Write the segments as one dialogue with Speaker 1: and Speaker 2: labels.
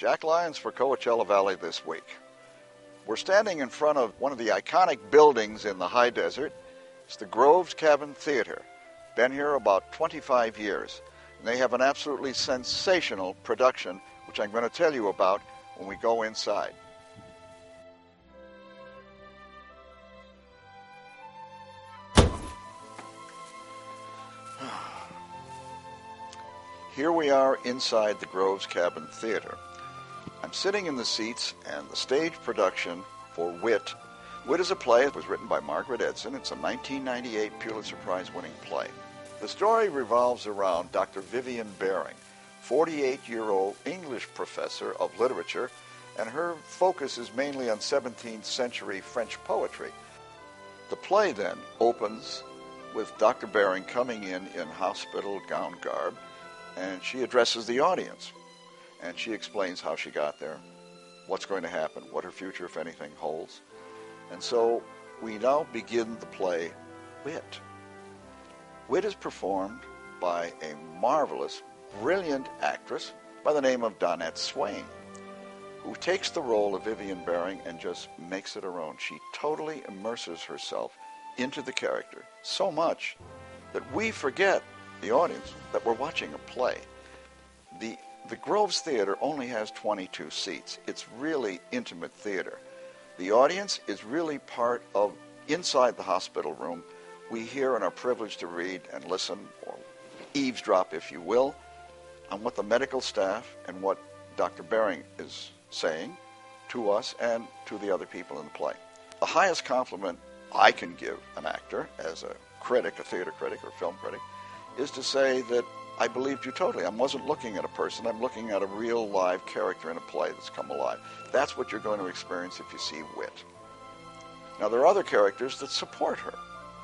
Speaker 1: Jack Lyons for Coachella Valley this week. We're standing in front of one of the iconic buildings in the high desert. It's the Groves Cabin Theater. Been here about 25 years. And they have an absolutely sensational production, which I'm going to tell you about when we go inside. Here we are inside the Groves Cabin Theater. I'm sitting in the seats and the stage production for Wit. Wit is a play that was written by Margaret Edson. It's a 1998 Pulitzer Prize-winning play. The story revolves around Dr. Vivian Baring, 48-year-old English professor of literature, and her focus is mainly on 17th century French poetry. The play then opens with Dr. Baring coming in hospital gown garb, and she addresses the audience. And she explains how she got there, what's going to happen, what her future, if anything, holds. And so we now begin the play Wit. Wit is performed by a marvelous, brilliant actress by the name of Donette Swain, who takes the role of Vivian Baring and just makes it her own. She totally immerses herself into the character so much that we forget, the audience, that we're watching a play. The Groves Theater only has 22 seats. It's really intimate theater. The audience is really part of inside the hospital room. We hear and are privileged to read and listen, or eavesdrop, if you will, on what the medical staff and what Dr. Baring is saying to us and to the other people in the play. The highest compliment I can give an actor as a critic, a theater critic or film critic, is to say that I believed you totally. I wasn't looking at a person. I'm looking at a real live character in a play that's come alive. That's what you're going to experience if you see Wit. Now, there are other characters that support her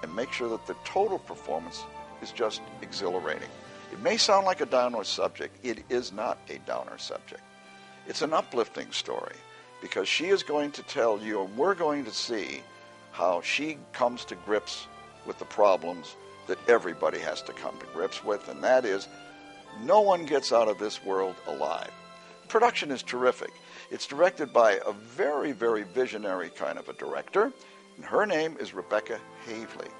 Speaker 1: and make sure that the total performance is just exhilarating. It may sound like a downer subject. It is not a downer subject. It's an uplifting story because she is going to tell you, and we're going to see how she comes to grips with the problems that everybody has to come to grips with, and that is no one gets out of this world alive. Production is terrific. It's directed by a very, very visionary kind of a director, and her name is Rebecca Havley.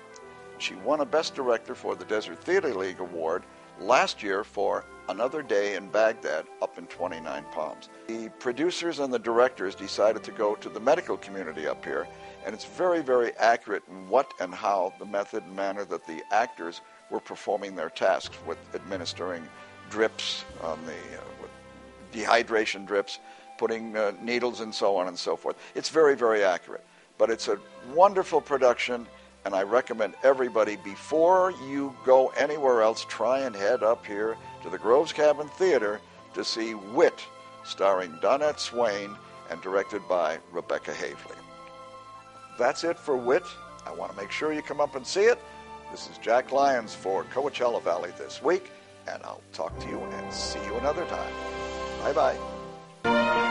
Speaker 1: She won a Best Director for the Desert Theater League Award last year for Another Day in Baghdad up in 29 Palms. The producers and the directors decided to go to the medical community up here, and it's very, very accurate in what and how the method and manner that the actors were performing their tasks with administering drips on with dehydration drips, putting needles and so on and so forth. It's very, very accurate. But it's a wonderful production, and I recommend everybody, before you go anywhere else, try and head up here to the Groves Cabin Theater to see Wit, starring Donette Swain and directed by Rebecca Havley. That's it for Wit. I want to make sure you come up and see it. This is Jack Lyons for Coachella Valley this week, and I'll talk to you and see you another time. Bye-bye.